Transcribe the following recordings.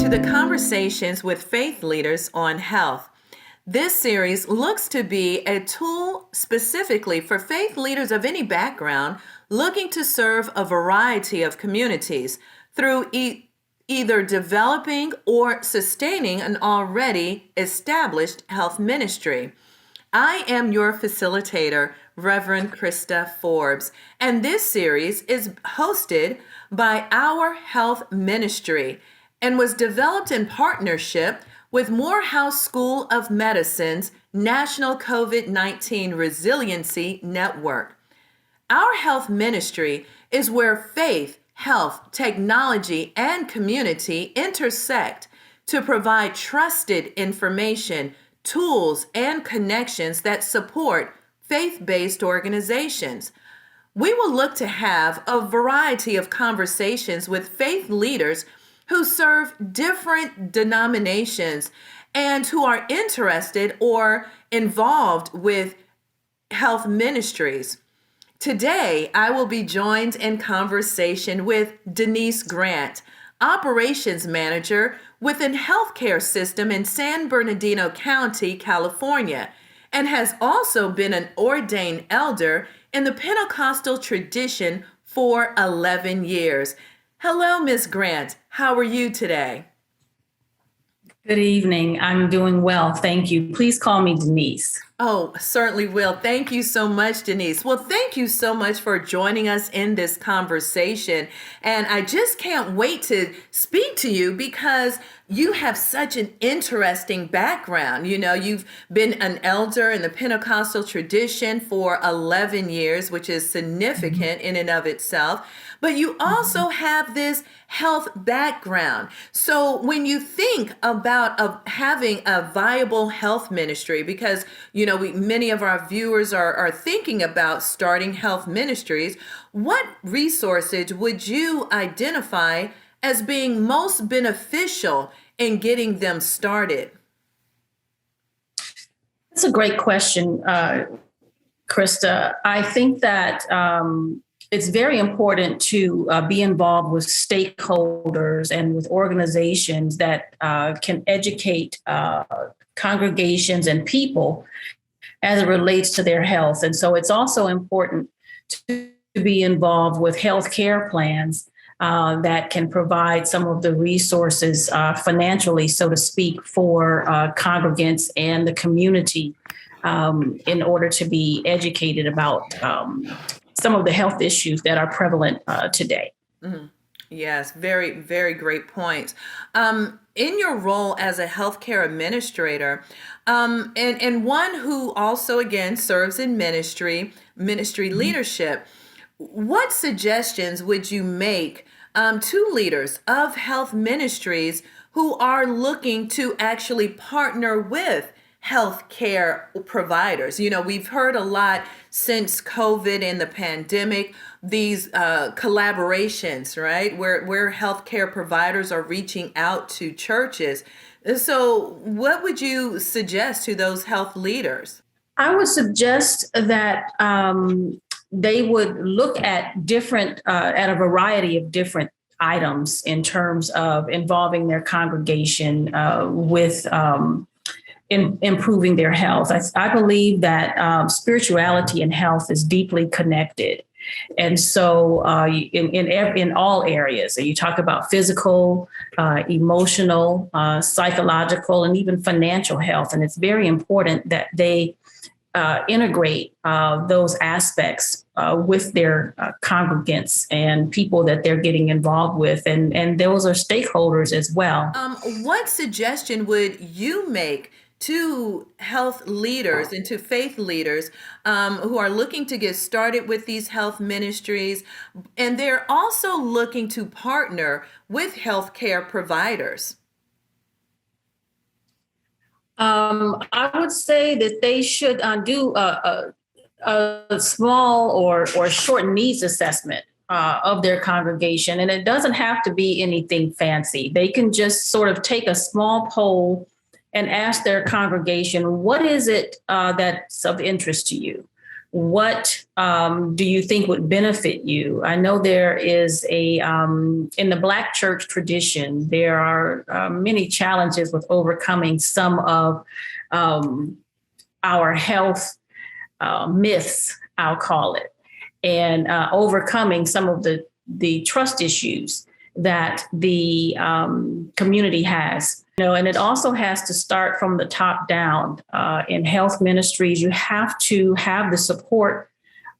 to the Conversations with Faith Leaders on Health. This series looks to be a tool specifically for faith leaders of any background looking to serve a variety of communities through either developing or sustaining an already established health ministry. I am your facilitator, Reverend Krista Forbes, and this series is hosted by Our Health Ministry and was developed in partnership with Morehouse School of Medicine's National COVID-19 Resiliency Network. Our Health Ministry is where faith, health, technology, and community intersect to provide trusted information, tools, and connections that support faith-based organizations. We will look to have a variety of conversations with faith leaders who serve different denominations and who are interested or involved with health ministries. Today, I will be joined in conversation with Denise Grant, Operations Manager with a healthcare system in San Bernardino County, California, and has also been an ordained elder in the Pentecostal tradition for 11 years. Hello, Ms. Grant. How are you today? Good evening. I'm doing well. Thank you. Please call me Denise. Oh, certainly will. Thank you so much, Denise. Well, thank you so much for joining us in this conversation. And I just can't wait to speak to you because you have such an interesting background. You know, you've been an elder in the Pentecostal tradition for 11 years, which is significant in and of itself. But you also have this health background. So when you think about having a viable health ministry, because many of our viewers are thinking about starting health ministries, what resources would you identify as being most beneficial in getting them started? That's a great question, Krista. I think that it's very important to be involved with stakeholders and with organizations that can educate congregations and people as it relates to their health. And so it's also important to be involved with healthcare plans that can provide some of the resources financially, so to speak, for congregants and the community in order to be educated about some of the health issues that are prevalent today. Mm-hmm. Yes, very, very great points. In your role as a healthcare administrator, and one who also, again, serves in ministry leadership, what suggestions would you make to leaders of health ministries who are looking to actually partner with healthcare providers? We've heard a lot since COVID and the pandemic, these collaborations, right? Where healthcare providers are reaching out to churches. So what would you suggest to those health leaders? I would suggest that they would look at at a variety of different items in terms of involving their congregation with in improving their health. I believe that spirituality and health is deeply connected. And so in all areas, you talk about physical, emotional, psychological, and even financial health. And it's very important that they integrate those aspects with their congregants and people that they're getting involved with. And those are stakeholders as well. What suggestion would you make to health leaders and to faith leaders who are looking to get started with these health ministries, and they're also looking to partner with healthcare providers? I would say that they should do a small or short needs assessment of their congregation. And it doesn't have to be anything fancy. They can just sort of take a small poll and ask their congregation, what is it that's of interest to you? what do you think would benefit you? I know there is in the Black church tradition, there are many challenges with overcoming some of our health myths, I'll call it, and overcoming some of the trust issues that the community has. And it also has to start from the top down. In health ministries, you have to have the support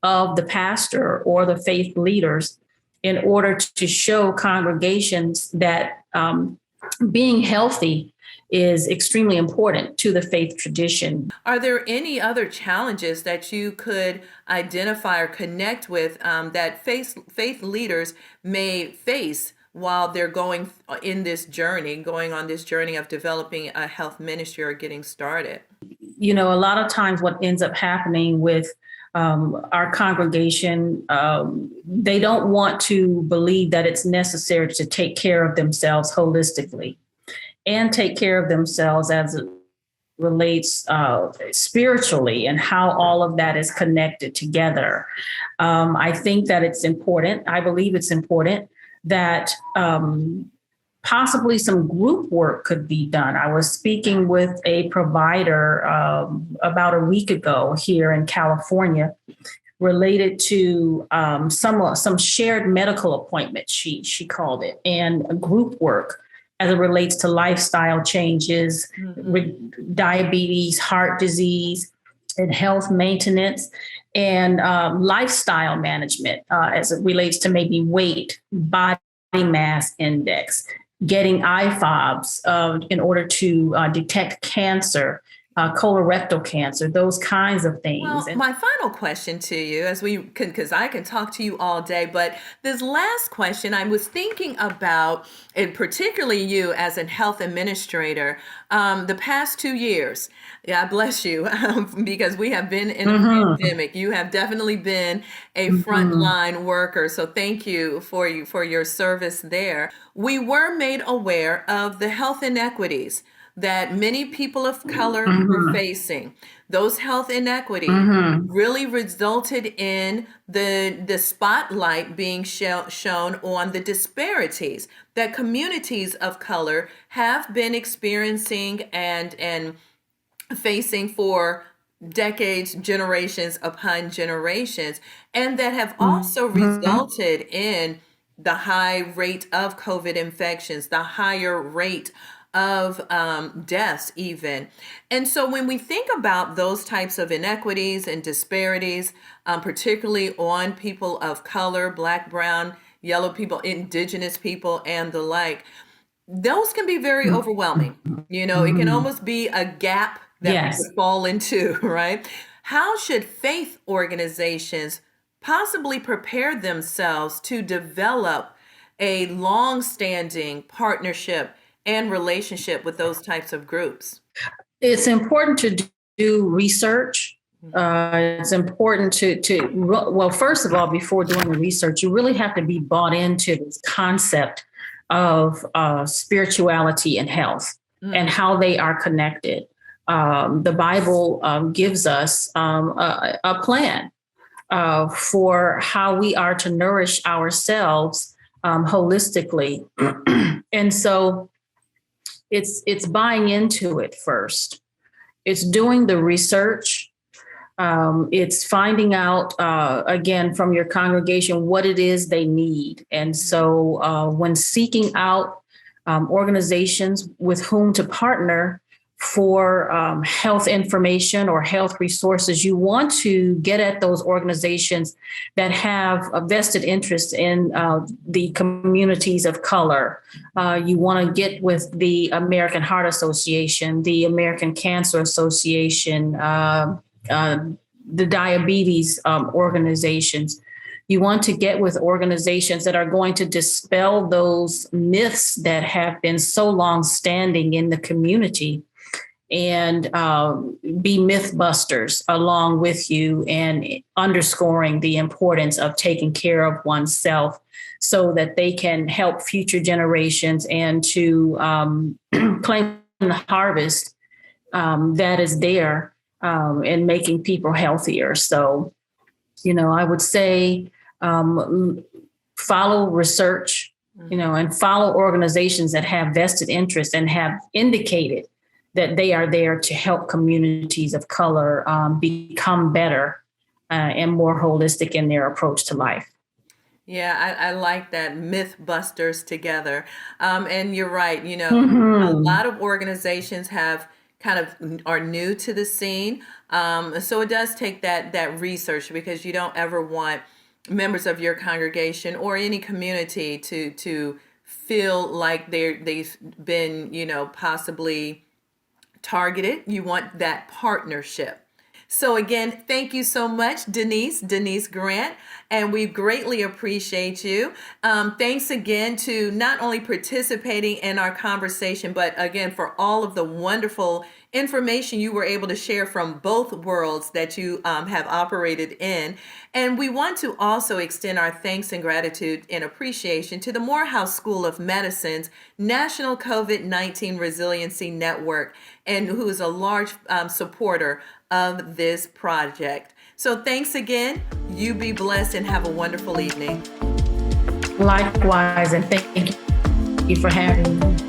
of the pastor or the faith leaders in order to show congregations that being healthy is extremely important to the faith tradition. Are there any other challenges that you could identify or connect with that faith leaders may face while they're going on this journey of developing a health ministry or getting started? A lot of times what ends up happening with our congregation, they don't want to believe that it's necessary to take care of themselves holistically and take care of themselves as it relates spiritually and how all of that is connected together. I think that it's important. I believe it's important that possibly some group work could be done. I was speaking with a provider about a week ago here in California related to some shared medical appointments, she called it, and group work as it relates to lifestyle changes, diabetes, heart disease, and health maintenance, and lifestyle management as it relates to maybe weight, body mass index, getting IFOBs in order to detect cancer, colorectal cancer, those kinds of things. Well, my final question to you, because I can talk to you all day, but this last question, I was thinking about, and particularly you as a health administrator, the past 2 years. God bless you, because we have been in a pandemic. You have definitely been a frontline worker, so thank you for your service there. We were made aware of the health inequities that many people of color were facing. Those health inequities really resulted in the spotlight being shown on the disparities that communities of color have been experiencing and facing for decades, generations upon generations, and that have also resulted in the high rate of COVID infections, the higher rate of deaths even. And so when we think about those types of inequities and disparities, particularly on people of color, Black, brown, yellow people, indigenous people, and the like, those can be very overwhelming. It can almost be a gap that we could fall into, right? How should faith organizations possibly prepare themselves to develop a long-standing partnership and relationship with those types of groups? It's important to do research. It's important well, first of all, before doing the research, you really have to be bought into this concept of spirituality and health and how they are connected. The Bible gives us a plan for how we are to nourish ourselves holistically. And so it's buying into it first. It's doing the research. It's finding out, again, from your congregation, what it is they need. And so when seeking out organizations with whom to partner for health information or health resources, you want to get at those organizations that have a vested interest in the communities of color. You want to get with the American Heart Association, the American Cancer Association, the diabetes organizations. You want to get with organizations that are going to dispel those myths that have been so long standing in the community and be myth busters along with you and underscoring the importance of taking care of oneself so that they can help future generations and to claim the harvest that is there in making people healthier. So I would say follow research, and follow organizations that have vested interest and have indicated that they are there to help communities of color become better and more holistic in their approach to life. Yeah, I like that, myth busters together. And you're right, a Mm-hmm. lot of organizations have kind of are new to the scene. So it does take that research, because you don't ever want members of your congregation or any community to feel like they've been, possibly targeted. You want that partnership. So again, thank you so much, Denise Grant, and we greatly appreciate you. Thanks again to not only participating in our conversation, but again, for all of the wonderful information you were able to share from both worlds that you have operated in. And we want to also extend our thanks and gratitude and appreciation to the Morehouse School of Medicine's National COVID-19 Resiliency Network, and who is a large supporter of this project. So thanks again. You be blessed and have a wonderful evening. Likewise, and thank you for having me.